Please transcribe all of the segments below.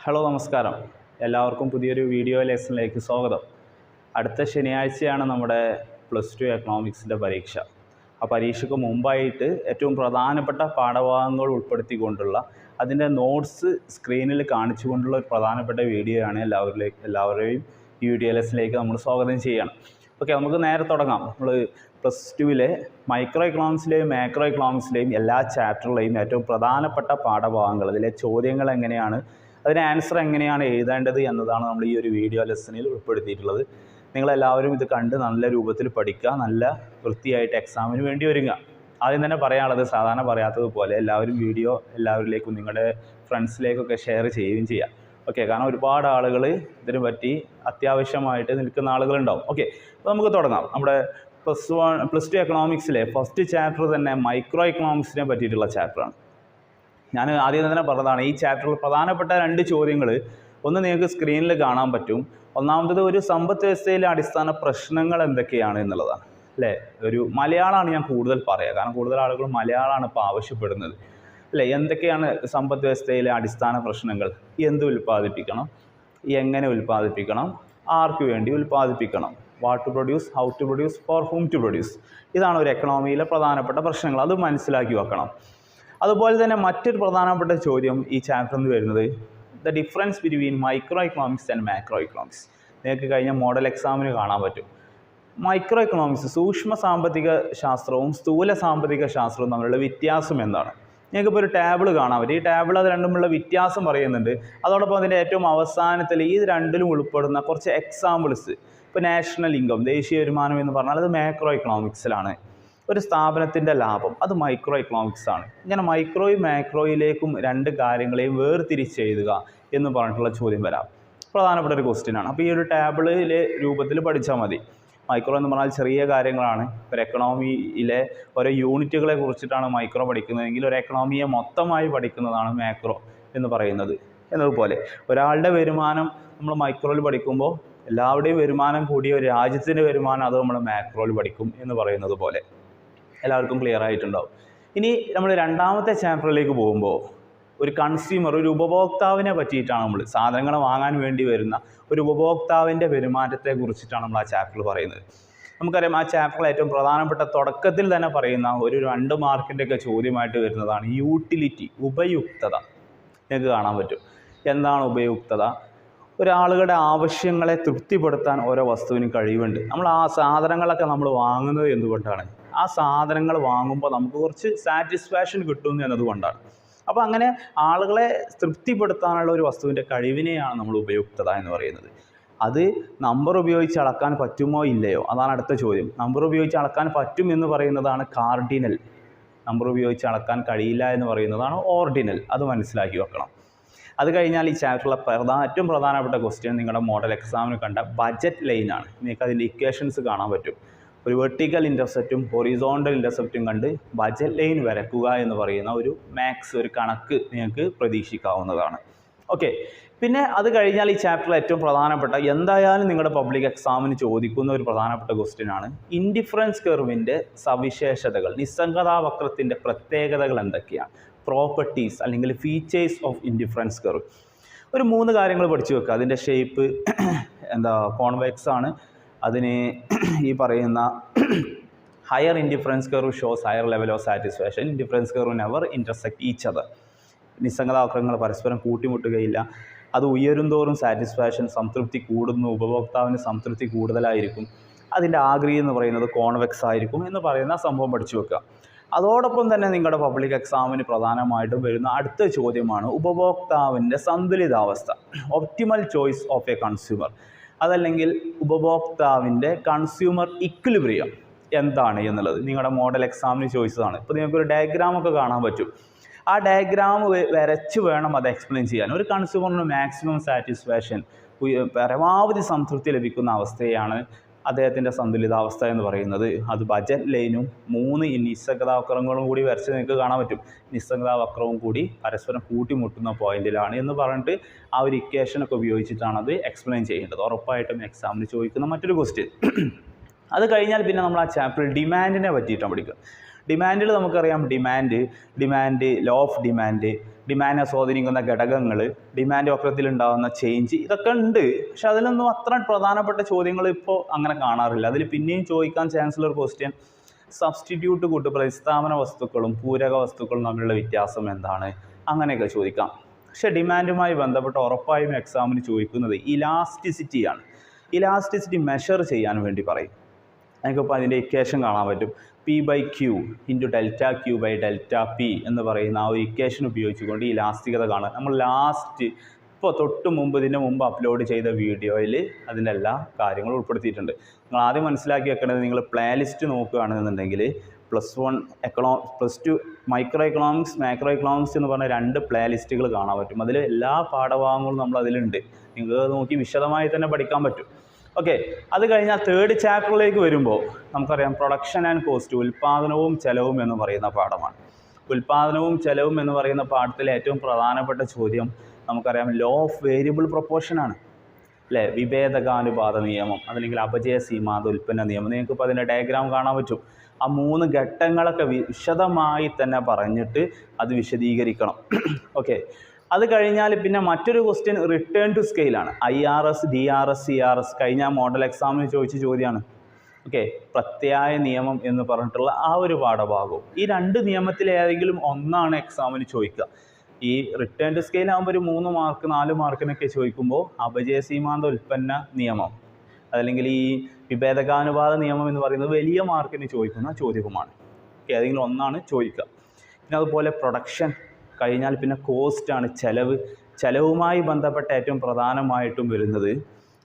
Hello നമസ്കാരം. എല്ലാവർക്കും പുതിയൊരു വീഡിയോ ലെസണിലേക്ക് സ്വാഗതം. അടുത്ത ശനിയാഴ്ചയാണ് നമ്മുടെ +2 എക്കണോമിക്സിൻ്റെ പരീക്ഷ. ആ പരീക്ഷയ്ക്ക് മുമ്പായിട്ട് ഏറ്റവും പ്രധാനപ്പെട്ട പാഠഭാഗങ്ങൾ ഉൾപ്പെടുത്തിക്കൊണ്ടുള്ള അതിൻ്റെ നോട്ട്സ് സ്ക്രീനിൽ കാണിച്ചുകൊണ്ടുള്ള ഒരു പ്രധാനപ്പെട്ട വീഡിയോ ആണ് എല്ലാവരെയും ഈ വീഡിയോ ലെസണിലേക്ക് നമ്മൾ സ്വാഗതം ചെയ്യണം. ഓക്കെ, നമുക്ക് നേരെ തുടങ്ങാം. നമ്മൾ +2 മൈക്രോ എക്കണോമിക്സിലെയും മാക്രോ എക്കണോമിക്സിലെയും എല്ലാ ചാപ്റ്ററിലെയും ഏറ്റവും പ്രധാനപ്പെട്ട പാഠഭാഗങ്ങൾ, അതിലെ ചോദ്യങ്ങൾ എങ്ങനെയാണ്, അതിന് ആൻസർ എങ്ങനെയാണ് എഴുതേണ്ടത് എന്നതാണ് നമ്മൾ ഈ ഒരു വീഡിയോ ലെസണിൽ ഉൾപ്പെടുത്തിയിട്ടുള്ളത്. നിങ്ങളെല്ലാവരും ഇത് കണ്ട് നല്ല രൂപത്തിൽ പഠിക്കുക, നല്ല വൃത്തിയായിട്ട് എക്സാമിന് വേണ്ടി ഒരുങ്ങുക. ആദ്യം തന്നെ പറയാനുള്ളത്, സാധാരണ പറയാത്തതുപോലെ എല്ലാവരും വീഡിയോ എല്ലാവരിലേക്കും നിങ്ങളുടെ ഫ്രണ്ട്സിലേക്കൊക്കെ ഷെയർ ചെയ്യുകയും ചെയ്യുക. ഓക്കെ, കാരണം ഒരുപാട് ആളുകൾ ഇതിനെ പറ്റി അത്യാവശ്യമായിട്ട് നിൽക്കുന്ന ആളുകളുണ്ടാവും. ഓക്കെ, അപ്പോൾ നമുക്ക് തുടങ്ങാം. നമ്മുടെ +2 എക്കണോമിക്സിലെ ഫസ്റ്റ് ചാപ്റ്റർ തന്നെ മൈക്രോ എക്കണോമിക്സിനെ പറ്റിയിട്ടുള്ള ചാപ്റ്ററാണ്. ഞാൻ ആദ്യം തന്നെ പറഞ്ഞതാണ്, ഈ ചാപ്റ്ററിൽ പ്രധാനപ്പെട്ട 2 ചോദ്യങ്ങൾ ഒന്ന് നിങ്ങൾക്ക് സ്ക്രീനിൽ കാണാൻ പറ്റും. ഒന്നാമത്തത് ഒരു സമ്പദ് വ്യവസ്ഥയിലെ അടിസ്ഥാന പ്രശ്നങ്ങൾ എന്തൊക്കെയാണ് എന്നുള്ളതാണ്. അല്ലേ, ഒരു മലയാളമാണ് ഞാൻ കൂടുതൽ പറയുക, കാരണം കൂടുതൽ ആളുകൾ മലയാളമാണ് ഇപ്പോൾ ആവശ്യപ്പെടുന്നത്. അല്ലേ, എന്തൊക്കെയാണ് സമ്പദ് വ്യവസ്ഥയിലെ അടിസ്ഥാന പ്രശ്നങ്ങൾ? എന്ത് ഉൽപ്പാദിപ്പിക്കണം, എങ്ങനെ ഉൽപ്പാദിപ്പിക്കണം, ആർക്ക് വേണ്ടി ഉൽപ്പാദിപ്പിക്കണം, what to produce, how to produce, for whom to produce. ഇതാണ് ഒരു എക്കണോമിയിലെ പ്രധാനപ്പെട്ട പ്രശ്നങ്ങൾ. അത് മനസ്സിലാക്കി വെക്കണം. അതുപോലെ തന്നെ മറ്റൊരു പ്രധാനപ്പെട്ട ചോദ്യം ഈ ചാപ്റ്ററിൽ നിന്ന് വരുന്നത് the difference between micro economics and macro economics. നിങ്ങൾക്ക് കഴിഞ്ഞ മോഡൽ എക്സാമിന് കാണാൻ പറ്റും. മൈക്രോ എക്കണോമിക്സ് സൂക്ഷ്മ സാമ്പത്തിക ശാസ്ത്രവും സ്ഥൂല സാമ്പത്തിക ശാസ്ത്രവും തമ്മിലുള്ള വ്യത്യാസം എന്താണ്? നിങ്ങൾക്കിപ്പോൾ ഒരു ടേബിൾ കാണാൻ പറ്റും. ഈ ടേബിൾ അത് രണ്ടുമുള്ള വ്യത്യാസം പറയുന്നുണ്ട്. അതോടൊപ്പം അതിൻ്റെ ഏറ്റവും അവസാനത്തിൽ ഈ രണ്ടിലും ഉൾപ്പെടുന്ന കുറച്ച് എക്സാമ്പിൾസ്. ഇപ്പോൾ നാഷണൽ ഇൻകം, ദേശീയ വരുമാനം എന്ന് പറഞ്ഞാൽ അത് മാക്രോ എക്കണോമിക്സിലാണ്. ഒരു സ്ഥാപനത്തിൻ്റെ ലാഭം, അത് മൈക്രോ എക്കണോമിക്സ് ആണ്. ഇങ്ങനെ മൈക്രോയും മാക്രോയിലേക്കും 2 കാര്യങ്ങളെയും വേർതിരിച്ച് എഴുതുക എന്ന് പറഞ്ഞിട്ടുള്ള ചോദ്യം വരാം. പ്രധാനപ്പെട്ട ഒരു ക്വസ്റ്റ്യനാണ്. അപ്പോൾ ഈ ഒരു ടേബിളിലെ രൂപത്തിൽ പഠിച്ചാൽ മതി. മൈക്രോ എന്ന് പറഞ്ഞാൽ ചെറിയ കാര്യങ്ങളാണ്. ഒരു എക്കണോമിയിലെ ഓരോ യൂണിറ്റുകളെ കുറിച്ചിട്ടാണ് മൈക്രോ പഠിക്കുന്നതെങ്കിൽ ഒരു എക്കണോമിയെ മൊത്തമായി പഠിക്കുന്നതാണ് മാക്രോ എന്ന് പറയുന്നത്. എന്നതുപോലെ ഒരാളുടെ വരുമാനം നമ്മൾ മൈക്രോയിൽ പഠിക്കുമ്പോൾ എല്ലാവരുടെയും വരുമാനം കൂടിയ ഒരു രാജ്യത്തിൻ്റെ വരുമാനം അത് നമ്മൾ മാക്രോയിൽ പഠിക്കും എന്ന് പറയുന്നത് പോലെ. എല്ലാവർക്കും ക്ലിയർ ആയിട്ടുണ്ടാവും. ഇനി നമ്മൾ രണ്ടാമത്തെ ചാപ്റ്ററിലേക്ക് പോകുമ്പോൾ ഒരു കൺസ്യൂമർ, ഒരു ഉപഭോക്താവിനെ പറ്റിയിട്ടാണ് നമ്മൾ സാധനങ്ങൾ വാങ്ങാൻ വേണ്ടി വരുന്ന ഒരു ഉപഭോക്താവിൻ്റെ പെരുമാറ്റത്തെ കുറിച്ചിട്ടാണ് നമ്മൾ ആ ചാപ്റ്ററിൽ പറയുന്നത്. നമുക്കറിയാം, ആ ചാപ്റ്ററിൽ ഏറ്റവും പ്രധാനപ്പെട്ട തുടക്കത്തിൽ തന്നെ പറയുന്ന ഒരു 2 മാർക്കിൻ്റെയൊക്കെ ചോദ്യമായിട്ട് വരുന്നതാണ് യൂട്ടിലിറ്റി, ഉപയുക്തത. നിങ്ങൾക്ക് കാണാൻ പറ്റും. എന്താണ് ഉപയുക്തത? ഒരാളുകളുടെ ആവശ്യങ്ങളെ തൃപ്തിപ്പെടുത്താൻ ഓരോ വസ്തുവിനും കഴിവുണ്ട്. നമ്മൾ ആ സാധനങ്ങളൊക്കെ നമ്മൾ വാങ്ങുന്നത് എന്തുകൊണ്ടാണ്? ആ സാധനങ്ങൾ വാങ്ങുമ്പോൾ നമുക്ക് കുറച്ച് സാറ്റിസ്ഫാക്ഷൻ കിട്ടുന്നു എന്നതുകൊണ്ടാണ്. അപ്പോൾ അങ്ങനെ ആളുകളെ തൃപ്തിപ്പെടുത്താനുള്ള ഒരു വസ്തുവിൻ്റെ കഴിവിനെയാണ് നമ്മൾ ഉപയുക്തത എന്ന് പറയുന്നത്. അത് നമ്പർ ഉപയോഗിച്ച് അളക്കാൻ പറ്റുമോ ഇല്ലയോ, അതാണ് അടുത്ത ചോദ്യം. നമ്പർ ഉപയോഗിച്ച് അളക്കാൻ പറ്റും എന്ന് പറയുന്നതാണ് കാർഡിനൽ. നമ്പർ ഉപയോഗിച്ച് അളക്കാൻ കഴിയില്ല എന്ന് പറയുന്നതാണ് ഓർഡിനൽ. അത് മനസ്സിലാക്കി വെക്കണം. അത് കഴിഞ്ഞാൽ ഈ ചാപ്റ്ററിലെ ഏറ്റവും പ്രധാനപ്പെട്ട ക്വസ്റ്റ്യൻ നിങ്ങളുടെ മോഡൽ എക്സാമിന് കണ്ട ബജറ്റ് ലൈനാണ്. നിങ്ങൾക്ക് അതിൻ്റെ ഇക്വേഷൻസ് കാണാൻ പറ്റും. ഒരു വെർട്ടിക്കൽ ഇൻ്റർസെപ്റ്റും ഹൊറിസോണ്ടൽ ഇൻ്റർസെപ്റ്റും കണ്ട് ബജറ്റ് ലൈൻ വരക്കുക എന്ന് പറയുന്ന ഒരു മാത്സ്, ഒരു കണക്ക് നിങ്ങൾക്ക് പ്രതീക്ഷിക്കാവുന്നതാണ്. ഓക്കെ, പിന്നെ അത് കഴിഞ്ഞാൽ ഈ ചാപ്റ്ററിൽ ഏറ്റവും പ്രധാനപ്പെട്ട, എന്തായാലും നിങ്ങളുടെ പബ്ലിക് എക്സാമിന് ചോദിക്കുന്ന ഒരു പ്രധാനപ്പെട്ട ക്വസ്റ്റ്യനാണ് ഇൻഡിഫറൻസ് കർവിൻ്റെ സവിശേഷതകൾ, നിസ്സംഗതാ വക്രത്തിൻ്റെ പ്രത്യേകതകൾ എന്തൊക്കെയാണ്, പ്രോപ്പർട്ടീസ് അല്ലെങ്കിൽ ഫീച്ചേഴ്സ് ഓഫ് ഇൻഡിഫറൻസ് കർവ്. ഒരു 3 കാര്യങ്ങൾ പഠിച്ചു വെക്കുക. അതിൻ്റെ ഷേപ്പ് കോൺവെക്സ് ആണ്. അതിന് ഈ പറയുന്ന higher indifference curve shows higher level of satisfaction, indifference curve never intersect each other. നിസ്സംഗതാവക്രങ്ങൾ പരസ്പരം കൂട്ടിമുട്ടുകയില്ല. അത് ഉയരുന്തോറും സാറ്റിസ്ഫാക്ഷൻ, സംതൃപ്തി കൂടുന്നു, ഉപഭോക്താവിന് സംതൃപ്തി കൂടുതലായിരിക്കും. അതിൻ്റെ ആഗ്രി എന്ന് പറയുന്നത് കോൺവെക്സ് ആയിരിക്കും എന്ന് പറയുന്ന സംഭവം പഠിച്ചു വെക്കുക. അതോടൊപ്പം തന്നെ നിങ്ങളുടെ പബ്ലിക് എക്സാമിന് പ്രധാനമായിട്ടും വരുന്ന അടുത്ത ചോദ്യമാണ് ഉപഭോക്താവിൻ്റെ സന്തുലിതാവസ്ഥ, optimal choice of A consumer. അതല്ലെങ്കിൽ ഉപഭോക്താവിൻ്റെ കൺസ്യൂമർ ഇക്വിലിബ്രിയം എന്താണ് എന്നുള്ളത് നിങ്ങളുടെ മോഡൽ എക്സാമിന് ചോദിച്ചതാണ്. ഇപ്പോൾ നിങ്ങൾക്കൊരു ഡയഗ്രാമൊക്കെ കാണാൻ പറ്റും. ആ ഡയഗ്രാം വരച്ച് വേണം അത് എക്സ്പ്ലെയിൻ ചെയ്യാൻ. ഒരു കൺസ്യൂമറിന് മാക്സിമം സാറ്റിസ്ഫാക്ഷൻ, പരമാവധി സംതൃപ്തി ലഭിക്കുന്ന അവസ്ഥയാണ് അദ്ദേഹത്തിൻ്റെ സന്തുലിതാവസ്ഥ എന്ന് പറയുന്നത്. അത് ബജറ്റ് ലൈനും 3 നിസ്സംഗതാവക്രങ്ങളും കൂടി വരച്ച് നിങ്ങൾക്ക് കാണാൻ പറ്റും. നിസ്സംഗതാവക്രവും കൂടി പരസ്പരം കൂട്ടിമുട്ടുന്ന പോയിന്റിലാണ് എന്ന് പറഞ്ഞിട്ട് ആ ഒരു ഇക്വേഷനൊക്കെ ഉപയോഗിച്ചിട്ടാണ് അത് എക്സ്പ്ലെയിൻ ചെയ്യേണ്ടത്. ഉറപ്പായിട്ടും എക്സാമിന് ചോദിക്കുന്ന മറ്റൊരു ക്വസ്റ്റ്യൻ. അത് കഴിഞ്ഞാൽ പിന്നെ നമ്മൾ ആ ചാപ്റ്ററിൽ ഡിമാൻഡിനെ പറ്റിയിട്ടാണ് പഠിക്കുക. ഡിമാൻഡിൽ നമുക്കറിയാം ഡിമാൻഡ് ലോ ഓഫ് ഡിമാൻഡിനെ സ്വാധീനിക്കുന്ന ഘടകങ്ങൾ, ഡിമാൻഡ് വക്രത്തിലുണ്ടാകുന്ന ചേഞ്ച്, ഇതൊക്കെ ഉണ്ട്. പക്ഷെ അതിലൊന്നും അത്ര പ്രധാനപ്പെട്ട ചോദ്യങ്ങൾ ഇപ്പോൾ അങ്ങനെ കാണാറില്ല. അതിൽ പിന്നെയും ചോദിക്കാൻ ചാൻസുള്ള ഒരു ക്വസ്റ്റ്യൻ സബ്സ്റ്റിറ്റ്യൂട്ട് കൂട്ട് പ്രസ്താവന വസ്തുക്കളും പൂരക വസ്തുക്കളും തമ്മിലുള്ള വ്യത്യാസം എന്താണ്, അങ്ങനെയൊക്കെ ചോദിക്കാം. പക്ഷേ ഡിമാൻഡുമായി ബന്ധപ്പെട്ട് ഉറപ്പായും എക്സാമിന് ചോദിക്കുന്നത് ഇലാസ്റ്റിസിറ്റിയാണ്. ഇലാസ്റ്റിസിറ്റി മെഷർ ചെയ്യാൻ വേണ്ടി പറയും. നമുക്കിപ്പോൾ അതിൻ്റെ ഇക്വേഷൻ കാണാൻ പറ്റും. P/Q × ΔQ/ΔP എന്ന് പറയുന്ന ആ ഒരു ഇക്വേഷൻ ഉപയോഗിച്ചുകൊണ്ട് ഈ ഇലാസ്തികത കാണുക. നമ്മൾ ഇപ്പോൾ ഇതിന് മുമ്പ് അപ്ലോഡ് ചെയ്ത വീഡിയോയിൽ അതിൻ്റെ എല്ലാ കാര്യങ്ങളും ഉൾപ്പെടുത്തിയിട്ടുണ്ട്. നിങ്ങൾ ആദ്യം മനസ്സിലാക്കി വെക്കേണ്ടത്, നിങ്ങൾ പ്ലേലിസ്റ്റ് നോക്കുകയാണെന്നുണ്ടെങ്കിൽ +2 മൈക്രോ എക്കണോമിക്സ്, മാക്രോ എക്കണോമിക്സ് എന്ന് പറഞ്ഞ 2 പ്ലേലിസ്റ്റുകൾ കാണാൻ പറ്റും. അതിൽ എല്ലാ പാഠഭാഗങ്ങളും നമ്മൾ അതിലുണ്ട്. നിങ്ങൾക്ക് നോക്കി വിശദമായി തന്നെ പഠിക്കാൻ പറ്റും. ഓക്കെ, അത് കഴിഞ്ഞാൽ 3rd ചാപ്റ്ററിലേക്ക് വരുമ്പോൾ നമുക്കറിയാം പ്രൊഡക്ഷൻ ആൻഡ് കോസ്റ്റ്, ഉൽപ്പാദനവും ചെലവും എന്ന് പറയുന്ന പാഠമാണ്. ഉൽപ്പാദനവും ചെലവും എന്ന് പറയുന്ന പാഠത്തിലെ ഏറ്റവും പ്രധാനപ്പെട്ട ചോദ്യം നമുക്കറിയാം ലോ ഓഫ് വേരിയബിൾ പ്രൊപ്പോർഷനാണ് അല്ലേ. വിഭേദകാനുപാത നിയമം, അതല്ലെങ്കിൽ അപചയ സീമാന്ത ഉൽപ്പന്ന നിയമം. നിങ്ങൾക്കിപ്പോൾ അതിൻ്റെ ഡയഗ്രാം കാണാൻ പറ്റും. ആ 3 ഘട്ടങ്ങളൊക്കെ വിശദമായി തന്നെ പറഞ്ഞിട്ട് അത് വിശദീകരിക്കണം. ഓക്കെ, അത് കഴിഞ്ഞാൽ പിന്നെ മറ്റൊരു ക്വസ്റ്റ്യൻ റിട്ടേൺ ടു സ്കെയിലാണ്. IRS, DRS, CRS കഴിഞ്ഞ മോഡൽ എക്സാമിന് ചോദിച്ച ചോദ്യമാണ്. ഓക്കെ, പ്രത്യായ നിയമം എന്ന് പറഞ്ഞിട്ടുള്ള ആ ഒരു പാഠഭാഗവും. ഈ 2 നിയമത്തിൽ ഏതെങ്കിലും ഒന്നാണ് എക്സാമിന് ചോദിക്കുക. ഈ റിട്ടേൺ ടു സ്കെയിൽ ആകുമ്പോൾ ഒരു 3 മാർക്ക് 4 മാർക്കിനൊക്കെ ചോദിക്കുമ്പോൾ അപചയ സീമാന്ത ഉൽപ്പന്ന നിയമം അതല്ലെങ്കിൽ ഈ വിഭേദകാനുപാത നിയമം എന്ന് പറയുന്നത് വലിയ മാർക്കിന് ചോദിക്കുന്ന ചോദ്യവുമാണ്. ഓക്കെ, ഏതെങ്കിലും ഒന്നാണ് ചോദിക്കുക. പിന്നെ അതുപോലെ പ്രൊഡക്ഷൻ കഴിഞ്ഞാൽ പിന്നെ കോസ്റ്റാണ്, ചെലവുമായി ബന്ധപ്പെട്ട ഏറ്റവും പ്രധാനമായിട്ടും വരുന്നത്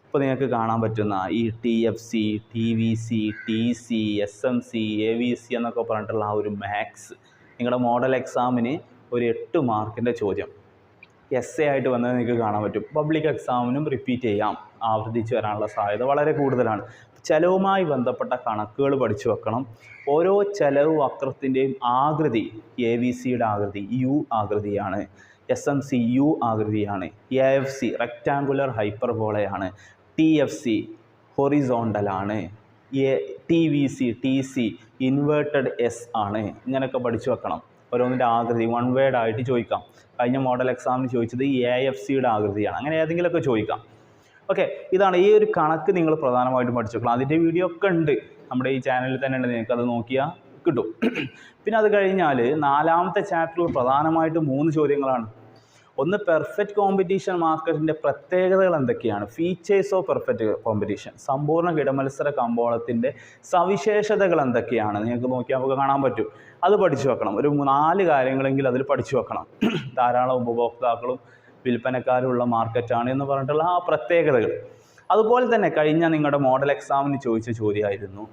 ഇപ്പോൾ നിങ്ങൾക്ക് കാണാൻ പറ്റുന്ന ഈ TFC, TVC, TC, SMC, AVC എന്നൊക്കെ പറഞ്ഞിട്ടുള്ള ആ ഒരു മാത്സ് നിങ്ങളുടെ മോഡൽ എക്സാമിന് ഒരു 8 മാർക്കിൻ്റെ ചോദ്യം essay ആയിട്ട് വന്നത് നിങ്ങൾക്ക് കാണാൻ പറ്റും. പബ്ലിക് എക്സാമിനും റിപ്പീറ്റ് ചെയ്യാം, ആവർത്തിച്ച് വരാനുള്ള സാധ്യത വളരെ കൂടുതലാണ്. ചെലവുമായി ബന്ധപ്പെട്ട കണക്കുകൾ പഠിച്ചു വെക്കണം. ഓരോ ചെലവ് വക്രത്തിൻ്റെയും ആകൃതി AVCയുടെ ആകൃതി U ആകൃതിയാണ്, SMC U ആകൃതിയാണ്, AFC റെക്റ്റാങ്കുലർ ഹൈപ്പർബോളയാണ്, TFC ഹൊറിസോണ്ടലാണ്, TVC TC ഇൻവേർട്ടഡ് S ആണ്. ഇങ്ങനെയൊക്കെ പഠിച്ചു വെക്കണം. ഓരോന്നിൻ്റെ ആകൃതി 1 വേർഡ് ആയിട്ട് ചോദിക്കാം. കഴിഞ്ഞ മോഡൽ എക്സാമിന് ചോദിച്ചത് AFCയുടെ ആകൃതിയാണ്. അങ്ങനെ ഏതെങ്കിലുമൊക്കെ ചോദിക്കാം. ഓക്കെ, ഇതാണ് ഈ ഒരു കണക്ക് നിങ്ങൾ പ്രധാനമായിട്ടും പഠിച്ചു വെക്കണം. അതിൻ്റെ വീഡിയോ ഒക്കെ ഉണ്ട് നമ്മുടെ ഈ ചാനലിൽ തന്നെ ഉണ്ട്, നിങ്ങൾക്കത് നോക്കിയാൽ കിട്ടും. പിന്നെ അത് കഴിഞ്ഞാൽ 4ാമത്തെ ചാപ്റ്ററിൽ പ്രധാനമായിട്ടും 3 ചോദ്യങ്ങളാണ്. ഒന്ന്, പെർഫെക്റ്റ് കോമ്പറ്റീഷൻ മാർക്കറ്റിൻ്റെ പ്രത്യേകതകൾ എന്തൊക്കെയാണ്, ഫീച്ചേഴ്സ് ഓഫ് പെർഫെക്റ്റ് കോമ്പറ്റീഷൻ, സമ്പൂർണ്ണ കിടമത്സര കമ്പോളത്തിൻ്റെ സവിശേഷതകൾ എന്തൊക്കെയാണ് നിങ്ങൾക്ക് നോക്കിയാൽ നമുക്ക് കാണാൻ പറ്റും. അത് പഠിച്ചു വെക്കണം. ഒരു 4 കാര്യങ്ങളെങ്കിലും അതിൽ പഠിച്ചു വെക്കണം. ധാരാളം ഉപഭോക്താക്കളും വിൽപ്പനക്കാരുള്ള മാർക്കറ്റാണ് എന്ന് പറഞ്ഞിട്ടുള്ള ആ പ്രത്യേകതകൾ. അതുപോലെ തന്നെ കഴിഞ്ഞ നിങ്ങളുടെ മോഡൽ എക്സാമിന് ചോദിച്ച ചോദ്യമായിരുന്നു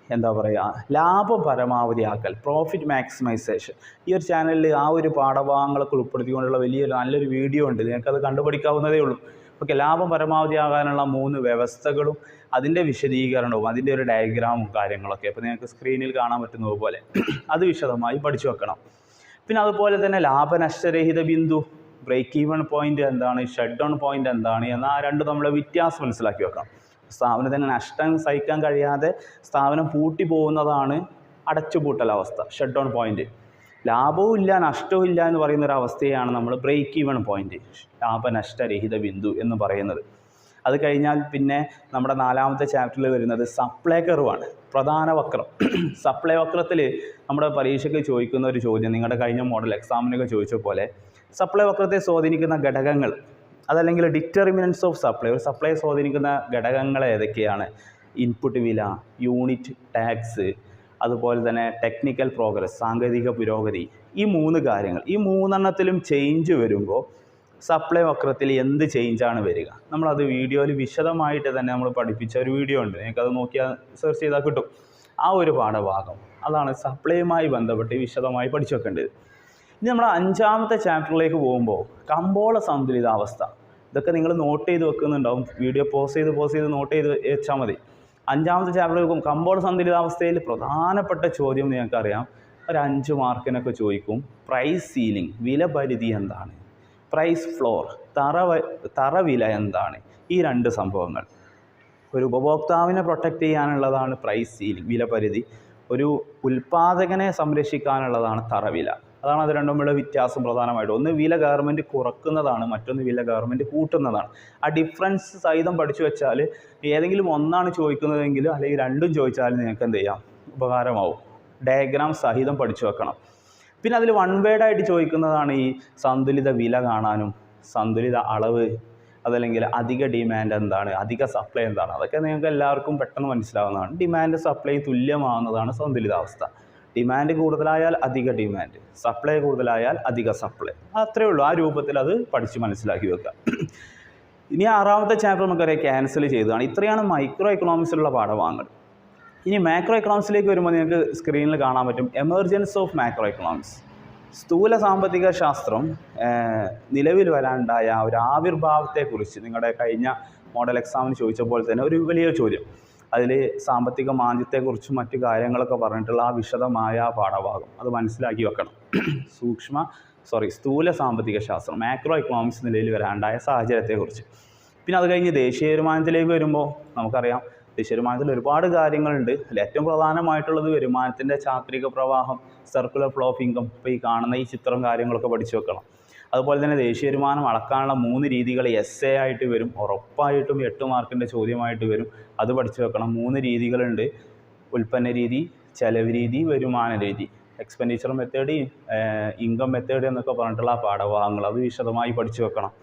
എന്താ പറയുക, ലാഭം പരമാവധിയാക്കൽ, പ്രോഫിറ്റ് മാക്സിമൈസേഷൻ. ഈ ഒരു ചാനലിൽ ആ ഒരു പാഠഭാഗങ്ങളൊക്കെ ഉൾപ്പെടുത്തിക്കൊണ്ടുള്ള നല്ലൊരു വീഡിയോ ഉണ്ട്, നിങ്ങൾക്കത് കണ്ടുപഠിക്കാവുന്നതേ ഉള്ളൂ. ഓക്കെ, ലാഭം പരമാവധിയാകാനുള്ള 3 വ്യവസ്ഥകളും അതിൻ്റെ വിശദീകരണവും അതിൻ്റെ ഒരു ഡയഗ്രാമും കാര്യങ്ങളൊക്കെ അപ്പോൾ നിങ്ങൾക്ക് സ്ക്രീനിൽ കാണാൻ പറ്റുന്നത് പോലെ അത് വിശദമായി പഠിച്ചു വെക്കണം. പിന്നെ അതുപോലെ തന്നെ ലാഭനഷ്ടരഹിത ബിന്ദു, ബ്രേക്ക് ഈവൺ പോയിൻ്റ് എന്താണ്, ഷട്ട് ഡൗൺ പോയിൻ്റ് എന്താണ് എന്ന ആ 2 തമ്മിലുള്ള വ്യത്യാസം മനസ്സിലാക്കി വെക്കണം. സ്ഥാപനത്തിന് നഷ്ടം സഹിക്കാൻ കഴിയാതെ സ്ഥാപനം പൂട്ടി പോകുന്നതാണ് അടച്ചുപൂട്ടൽ അവസ്ഥ, ഷട്ട് ഡൗൺ പോയിൻ്റ്. ലാഭവും ഇല്ല നഷ്ടവും ഇല്ല എന്ന് പറയുന്ന ഒരു അവസ്ഥയാണ് നമ്മൾ ബ്രേക്ക് ഈവൺ പോയിൻ്റ്, ലാഭനഷ്ടരഹിത ബിന്ദു എന്ന് പറയുന്നത്. അത് കഴിഞ്ഞാൽ പിന്നെ നമ്മുടെ 4ാമത്തെ ചാപ്റ്ററിൽ വരുന്നത് സപ്ലൈ കർവാണ്, പ്രധാന വക്രം. സപ്ലൈ വക്രത്തിൽ നമ്മുടെ പരീക്ഷയ്ക്ക് ചോദിക്കുന്ന ഒരു ചോദ്യം നിങ്ങളുടെ കഴിഞ്ഞ മോഡൽ എക്സാമിനൊക്കെ ചോദിച്ച പോലെ സപ്ലൈ വക്രത്തെ സ്വാധീനിക്കുന്ന ഘടകങ്ങൾ അതല്ലെങ്കിൽ ഡിറ്റർമിനൻസ് ഓഫ് സപ്ലൈ, ഒരു സപ്ലൈ സ്വാധീനിക്കുന്ന ഘടകങ്ങൾ ഏതൊക്കെയാണ്, ഇൻപുട്ട് വില, യൂണിറ്റ് ടാക്സ്, അതുപോലെ തന്നെ ടെക്നിക്കൽ പ്രോഗ്രസ്, സാങ്കേതിക പുരോഗതി. ഈ 3 കാര്യങ്ങൾ, ഈ 3 ചേഞ്ച് വരുമ്പോൾ സപ്ലൈ വക്രത്തിൽ എന്ത് ചേഞ്ചാണ് വരിക, നമ്മളത് വീഡിയോയിൽ വിശദമായിട്ട് തന്നെ നമ്മൾ പഠിപ്പിച്ച ഒരു വീഡിയോ ഉണ്ട്, നിങ്ങൾക്കത് നോക്കിയാൽ സെർച്ച് ചെയ്താൽ കിട്ടും. ആ ഒരു പാഠഭാഗം അതാണ് സപ്ലൈയുമായി ബന്ധപ്പെട്ട് വിശദമായി പഠിച്ചു വെക്കേണ്ടത്. ഇനി നമ്മൾ 5ാമത്തെ ചാപ്റ്ററിലേക്ക് പോകുമ്പോൾ കമ്പോള സന്തുലിതാവസ്ഥ, ഇതൊക്കെ നിങ്ങൾ നോട്ട് ചെയ്ത് വെക്കുന്നുണ്ടാവും, വീഡിയോ പോസ് ചെയ്ത് നോട്ട് ചെയ്ത് വെച്ചാൽ മതി. 5ാമത്തെ ചാപ്റ്ററിലേക്കും കമ്പോള സന്തുലിതാവസ്ഥയിൽ പ്രധാനപ്പെട്ട ചോദ്യം നിങ്ങൾക്കറിയാം, ഒരു 5 മാർക്കിനൊക്കെ ചോദിക്കും. പ്രൈസ് സീലിംഗ്, വില പരിധി എന്താണ്, പ്രൈസ് ഫ്ലോർ, തറവില എന്താണ്. ഈ 2 സംഭവങ്ങൾ ഒരു ഉപഭോക്താവിനെ പ്രൊട്ടക്റ്റ് ചെയ്യാനുള്ളതാണ് പ്രൈസ് സീലിംഗ്, വില പരിധി. ഒരു ഉൽപ്പാദകനെ സംരക്ഷിക്കാനുള്ളതാണ് തറവില. അതാണ് അത് രണ്ടുമുള്ള വ്യത്യാസം പ്രധാനമായിട്ടും. ഒന്ന് വില ഗവൺമെൻറ് കുറക്കുന്നതാണ്, മറ്റൊന്ന് വില ഗവൺമെൻറ് കൂട്ടുന്നതാണ്. ആ ഡിഫറൻസ് സഹിതം പഠിച്ചു വെച്ചാൽ ഏതെങ്കിലും ഒന്നാണ് ചോദിക്കുന്നതെങ്കിലും അല്ലെങ്കിൽ രണ്ടും ചോദിച്ചാലും നിങ്ങൾക്ക് എന്ത് ചെയ്യാം, ഉപകാരമാവും. ഡയഗ്രാം സഹിതം പഠിച്ചു വെക്കണം. പിന്നെ അതിൽ വൺ വേർഡായിട്ട് ചോദിക്കുന്നതാണ് ഈ സന്തുലിത വില കാണാനും സന്തുലിത അളവ്, അതല്ലെങ്കിൽ അധിക ഡിമാൻഡ് എന്താണ്, അധിക സപ്ലൈ എന്താണ്. അതൊക്കെ നിങ്ങൾക്ക് എല്ലാവർക്കും പെട്ടെന്ന് മനസ്സിലാവുന്നതാണ്. ഡിമാൻഡ് സപ്ലൈ തുല്യമാവുന്നതാണ് സന്തുലിതാവസ്ഥ. ഡിമാൻഡ് കൂടുതലായാൽ അധിക ഡിമാൻഡ്, സപ്ലൈ കൂടുതലായാൽ അധിക സപ്ലൈ. അത്രയേ ഉള്ളൂ. ആ രൂപത്തിൽ അത് പഠിച്ച് മനസ്സിലാക്കി വെക്കുക. ഇനി 6ാമത്തെ ചാപ്റ്റർ നമുക്കറിയാം ക്യാൻസൽ ചെയ്തതാണ്. ഇത്രയാണ് മൈക്രോ എക്കണോമിക്സിലുള്ള പാഠഭാഗങ്ങൾ. ഇനി മാക്രോ എക്കണോമിക്സിലേക്ക് വരുമ്പോൾ നിങ്ങൾക്ക് സ്ക്രീനിൽ കാണാൻ പറ്റും എമർജൻസ് ഓഫ് മാക്രോ എക്കണോമിക്സ്. സ്ഥൂല സാമ്പത്തിക ശാസ്ത്രം നിലവിൽ വരാനുണ്ടായ ഒരു ആവിർഭാവത്തെക്കുറിച്ച് നിങ്ങളുടെ കഴിഞ്ഞ മോഡൽ എക്സാമിന് ചോദിച്ചപ്പോൾ തന്നെ ഒരു വലിയ ചോദ്യം. അതിൽ സാമ്പത്തിക മാന്ദ്യത്തെക്കുറിച്ചും മറ്റു കാര്യങ്ങളൊക്കെ പറഞ്ഞിട്ടുള്ള ആ വിശദമായ പാഠഭാഗം അത് മനസ്സിലാക്കി വെക്കണം. സ്ഥൂല സാമ്പത്തിക ശാസ്ത്രം മാക്രോ എക്കണോമിക്സ് നിലയിൽ വരാനുണ്ടായ സാഹചര്യത്തെക്കുറിച്ച്. പിന്നെ അത് കഴിഞ്ഞ് ദേശീയ വരുമാനത്തിലേക്ക് വരുമ്പോൾ നമുക്കറിയാം ദേശീയ വരുമാനത്തിൽ ഒരുപാട് കാര്യങ്ങളുണ്ട്. അതിൽ ഏറ്റവും പ്രധാനമായിട്ടുള്ളത് വരുമാനത്തിൻ്റെ ചാക്രിക പ്രവാഹം, സർക്കുലർ ഫ്ലോ ഓഫ് ഇൻകം. ഇപ്പോൾ ഈ കാണുന്ന ഈ ചിത്രം കാര്യങ്ങളൊക്കെ പഠിച്ചു വെക്കണം. അതുപോലെ തന്നെ ദേശീയ വരുമാനം അളക്കാനുള്ള 3 രീതികൾ എസ്സേ ആയിട്ട് വരും, ഉറപ്പായിട്ടും 8 മാർക്കിൻ്റെ ചോദ്യമായിട്ട് വരും. അത് പഠിച്ചു വെക്കണം. 3 രീതികളുണ്ട്: ഉൽപ്പന്ന രീതി, ചെലവ് രീതി, വരുമാന രീതി. എക്സ്പെൻഡിച്ചർ മെത്തേഡ്, ഇൻകം മെത്തേഡ് എന്നൊക്കെ പറഞ്ഞിട്ടുള്ള ആ പാഠഭാഗങ്ങൾ അത് വിശദമായി പഠിച്ചു വെക്കണം.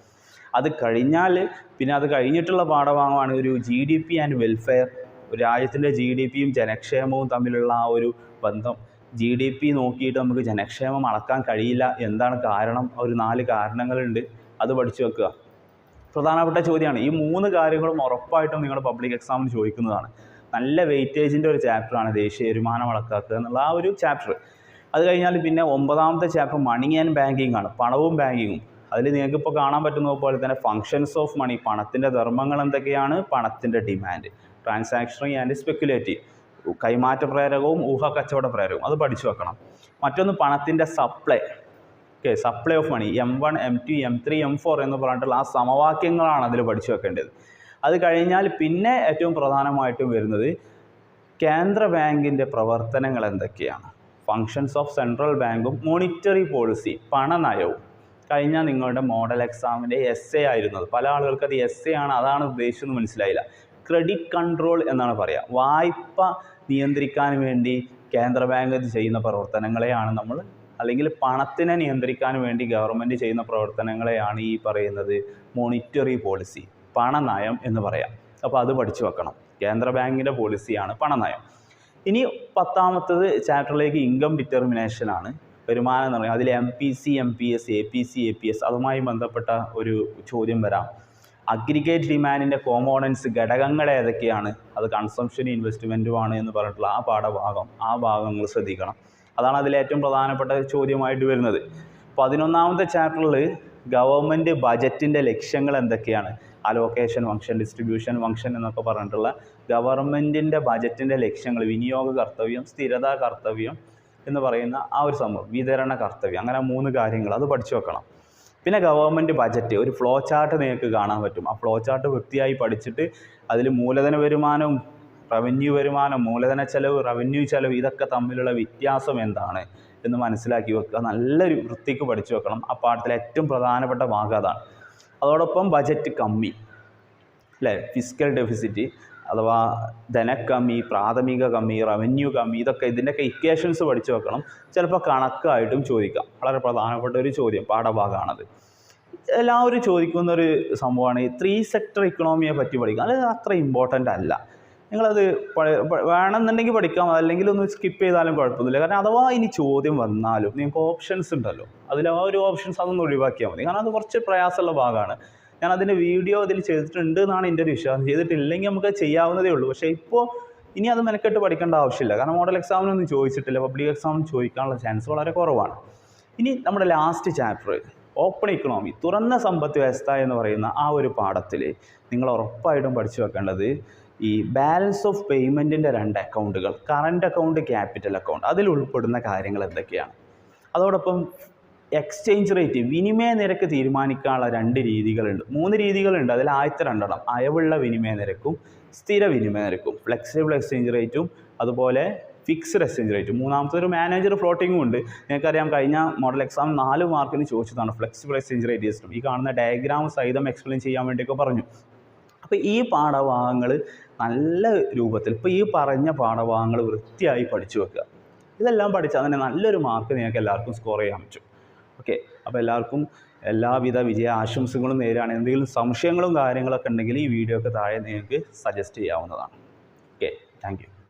അത് കഴിഞ്ഞാൽ പിന്നെ അത് കഴിഞ്ഞിട്ടുള്ള പാഠഭാഗമാണ് ഒരു GDP ആൻഡ് വെൽഫെയർ. ഒരു രാജ്യത്തിൻ്റെ GDPയും ജനക്ഷേമവും തമ്മിലുള്ള ആ ഒരു ബന്ധം. GDP നോക്കിയിട്ട് നമുക്ക് ജനക്ഷേമം അളക്കാൻ കഴിയില്ല. എന്താണ് കാരണം? ഒരു 4 കാരണങ്ങളുണ്ട്. അത് പഠിച്ചു വെക്കുക. പ്രധാനപ്പെട്ട ചോദ്യമാണ്. ഈ 3 കാര്യങ്ങളും ഉറപ്പായിട്ടും നിങ്ങളുടെ പബ്ലിക് എക്സാമിന് ചോദിക്കുന്നതാണ്. നല്ല വെയിറ്റേജിൻ്റെ ഒരു ചാപ്റ്ററാണ് ദേശീയ വരുമാനം അളക്കാക്കുക എന്നുള്ള ആ ഒരു ചാപ്റ്റർ. അത് കഴിഞ്ഞാൽ പിന്നെ 9ാമത്തെ ചാപ്റ്റർ മണി ആൻഡ് ബാങ്കിങ് ആണ്, പണവും ബാങ്കിങ്ങും. അതിൽ നിങ്ങൾക്കിപ്പോൾ കാണാൻ പറ്റുന്ന പോലെ തന്നെ ഫങ്ഷൻസ് ഓഫ് മണി, പണത്തിൻ്റെ ധർമ്മങ്ങൾ എന്തൊക്കെയാണ്, പണത്തിൻ്റെ ഡിമാൻഡ്, ട്രാൻസാക്ഷണറി ആൻഡ് സ്പെക്കുലേറ്റീവ്, കൈമാറ്റ പ്രേരകവും ഊഹക്കച്ചവട പ്രേരകവും. അത് പഠിച്ചു വെക്കണം. മറ്റൊന്ന് പണത്തിൻ്റെ supply, supply of money, M1 M2 M3 M4 എന്ന് പറഞ്ഞിട്ടുള്ള ആ സമവാക്യങ്ങളാണ് അതിൽ പഠിച്ചു വെക്കേണ്ടത്. അത് കഴിഞ്ഞാൽ പിന്നെ ഏറ്റവും പ്രധാനമായിട്ടും വരുന്നത് കേന്ദ്ര ബാങ്കിൻ്റെ പ്രവർത്തനങ്ങൾ എന്തൊക്കെയാണ്, ഫങ്ഷൻസ് ഓഫ് സെൻട്രൽ ബാങ്കും മോണിറ്ററി പോളിസി, പണനയവും. കഴിഞ്ഞാൽ നിങ്ങളുടെ മോഡൽ എക്സാമിൻ്റെ എസ്സേ ആയിരുന്നത്. പല ആളുകൾക്ക് അത് എസ്സേ ആണ്, അതാണ് ഉദ്ദേശിച്ചെന്ന് മനസ്സിലായില്ല. ക്രെഡിറ്റ് കൺട്രോൾ എന്നാണ് പറയുക. വായ്പ നിയന്ത്രിക്കാൻ വേണ്ടി കേന്ദ്ര ബാങ്ക് ചെയ്യുന്ന പ്രവർത്തനങ്ങളെയാണ് നമ്മൾ, അല്ലെങ്കിൽ പണത്തിനെ നിയന്ത്രിക്കാൻ വേണ്ടി ഗവൺമെൻറ് ചെയ്യുന്ന പ്രവർത്തനങ്ങളെയാണ് ഈ പറയുന്നത് മോണിറ്ററി പോളിസി, പണനയം എന്ന് പറയാം. അപ്പോൾ അത് പഠിച്ചു വെക്കണം. കേന്ദ്ര ബാങ്കിൻ്റെ പോളിസിയാണ് പണനയം. ഇനി 10ാമത്തത് ചാപ്റ്ററിലേക്ക് ഇൻകം ഡിറ്റർമിനേഷനാണ്, വരുമാനം എന്ന് പറയുന്നത്. അതിൽ MPC MPS APC APS അതുമായി ബന്ധപ്പെട്ട ഒരു ചോദ്യം വരാം. അഗ്രിഗേറ്റ് ഡിമാൻഡിൻ്റെ കോമ്പോണൻസ്, ഘടകങ്ങൾ ഏതൊക്കെയാണ്, അത് കൺസംഷനും ഇൻവെസ്റ്റ്മെൻറ്റുമാണ് എന്ന് പറഞ്ഞിട്ടുള്ള ആ പാഠഭാഗം, ആ ഭാഗങ്ങൾ ശ്രദ്ധിക്കണം. അതാണ് അതിൽ ഏറ്റവും പ്രധാനപ്പെട്ട ചോദ്യമായിട്ട് വരുന്നത്. 11ാമത്തെ ചാപ്റ്ററിൽ ഗവൺമെൻറ് ബജറ്റിൻ്റെ ലക്ഷ്യങ്ങൾ എന്തൊക്കെയാണ്, അലോക്കേഷൻ ഫംഗ്ഷൻ, ഡിസ്ട്രിബ്യൂഷൻ ഫംഗ്ഷൻ എന്നൊക്കെ പറഞ്ഞിട്ടുള്ള ഗവൺമെൻറ്റിൻ്റെ ബജറ്റിൻ്റെ ലക്ഷ്യങ്ങൾ, വിനിയോഗ കർത്തവ്യം, സ്ഥിരതാ കർത്തവ്യം എന്ന് പറയുന്ന ആ ഒരു സംഭവം, വിതരണ കർത്തവ്യം, അങ്ങനെ 3 കാര്യങ്ങൾ അത് പഠിച്ചു വെക്കണം. പിന്നെ ഗവൺമെൻറ് ബജറ്റ് ഒരു ഫ്ലോ ചാർട്ട് നിങ്ങൾക്ക് കാണാൻ പറ്റും. ആ ഫ്ലോ ചാർട്ട് വൃത്തിയായി പഠിച്ചിട്ട് അതിൽ മൂലധന വരുമാനവും റവന്യൂ വരുമാനം, മൂലധന ചെലവ്, റവന്യൂ ചെലവ്, ഇതൊക്കെ തമ്മിലുള്ള വ്യത്യാസം എന്താണ് എന്ന് മനസ്സിലാക്കി വെക്കുക. നല്ലൊരു വൃത്തിക്ക് പഠിച്ചു വെക്കണം. ആ പാഠത്തിലെ ഏറ്റവും പ്രധാനപ്പെട്ട ഭാഗം അതാണ്. അതോടൊപ്പം ബജറ്റ് കമ്മി, അല്ലേ, ഫിസ്ക്കൽ ഡെഫിസിറ്റ് അഥവാ ധനക്കമ്മി, പ്രാഥമിക കമ്മി, റവന്യൂ കമ്മി, ഇതൊക്കെ ഇതിൻ്റെയൊക്കെ ഇക്വേഷൻസ് പഠിച്ചു വെക്കണം. ചിലപ്പോൾ കണക്കായിട്ടും ചോദിക്കാം. വളരെ പ്രധാനപ്പെട്ട ഒരു ചോദ്യം പാഠഭാഗമാണത്. എല്ലാവരും ചോദിക്കുന്നൊരു സംഭവമാണ് ഈ 3 സെക്ടർ ഇക്കണോമിയെ പറ്റി പഠിക്കുക. അത് അത്ര ഇമ്പോർട്ടൻ്റ് അല്ല. നിങ്ങളത് വേണമെന്നുണ്ടെങ്കിൽ പഠിക്കാം, അല്ലെങ്കിൽ ഒന്ന് സ്കിപ്പ് ചെയ്താലും കുഴപ്പമൊന്നുമില്ല. കാരണം അഥവാ ഇനി ചോദ്യം വന്നാലും നിങ്ങൾക്ക് ഓപ്ഷൻസ് ഉണ്ടല്ലോ, അതിൽ ആ ഒരു ഓപ്ഷൻസ് അതൊന്ന് ഒഴിവാക്കിയാൽ മതി. കാരണം അത് കുറച്ച് പ്രയാസമുള്ള ഭാഗമാണ്. ഞാൻ അതിൻ്റെ വീഡിയോ അതിൽ ചെയ്തിട്ടുണ്ട് എന്നാണ് എൻ്റെ ഒരു വിശ്വാസം. ചെയ്തിട്ടില്ലെങ്കിൽ നമുക്ക് ചെയ്യാവുന്നതേ ഉള്ളൂ. പക്ഷേ ഇപ്പോൾ ഇനി അത് മെനക്കെട്ട് പഠിക്കേണ്ട ആവശ്യമില്ല. കാരണം മോഡൽ എക്സാമിനൊന്നും ചോദിച്ചിട്ടില്ല, പബ്ലിക് എക്സാമിന് ചോദിക്കാനുള്ള ചാൻസ് വളരെ കുറവാണ്. ഇനി നമ്മുടെ ലാസ്റ്റ് ചാപ്റ്റർ ഓപ്പൺ ഇക്കണോമി, തുറന്ന സമ്പദ് വ്യവസ്ഥ എന്ന് പറയുന്ന ആ ഒരു പാഠത്തിൽ നിങ്ങൾ ഉറപ്പായിട്ടും പഠിച്ചു വെക്കേണ്ടത് ഈ ബാലൻസ് ഓഫ് പേയ്മെൻറ്റിൻ്റെ 2 അക്കൗണ്ടുകൾ, കറണ്ട് അക്കൗണ്ട്, ക്യാപിറ്റൽ അക്കൗണ്ട്, അതിൽ ഉൾപ്പെടുന്ന കാര്യങ്ങൾ എന്തൊക്കെയാണ്. അതോടൊപ്പം എക്സ്ചേഞ്ച് റേറ്റ്, വിനിമയ നിരക്ക് തീരുമാനിക്കാനുള്ള 2 രീതികളുണ്ട്, 3 രീതികളുണ്ട്. അതിൽ ആദ്യത്തെ 2 അയവുള്ള വിനിമയ നിരക്കും സ്ഥിര വിനിമയ നിരക്കും, ഫ്ലെക്സിബിൾ എക്സ്ചേഞ്ച് റേറ്റും അതുപോലെ ഫിക്സ്ഡ് എക്സ്ചേഞ്ച് റേറ്റ്. മൂന്നാമത്തെ ഒരു മാനേജർ ഫ്ലോട്ടിങ്ങും ഉണ്ട്. നിങ്ങൾക്കറിയാം കഴിഞ്ഞ മോഡൽ എക്സാം 4 മാർക്കിന് ചോദിച്ചതാണ് ഫ്ലെക്സിബിൾ എക്സ്ചേഞ്ച് റേറ്റ് സിസ്റ്റം. ഈ കാണുന്ന ഡയഗ്രാം സഹിതം എക്സ്പ്ലെയിൻ ചെയ്യാൻ വേണ്ടിയൊക്കെ പറഞ്ഞു. അപ്പോൾ ഈ പാഠഭാഗങ്ങൾ നല്ല രൂപത്തിൽ ഇപ്പോൾ ഈ പറഞ്ഞ പാഠഭാഗങ്ങൾ വൃത്തിയായി പഠിച്ചു വെക്കുക. ഇതെല്ലാം പഠിച്ചാൽ തന്നെ നല്ലൊരു മാർക്ക് നിങ്ങൾക്ക് എല്ലാവർക്കും സ്കോർ ചെയ്യാൻ പറ്റും. ഓക്കെ, അപ്പോൾ എല്ലാവർക്കും എല്ലാവിധ വിജയ ആശംസകളും നേരുകയാണ്. എന്തെങ്കിലും സംശയങ്ങളും കാര്യങ്ങളൊക്കെ ഉണ്ടെങ്കിൽ ഈ വീഡിയോക്ക് താഴെ നിങ്ങൾക്ക് സജസ്റ്റ് ചെയ്യാവുന്നതാണ്. Okay, thank you.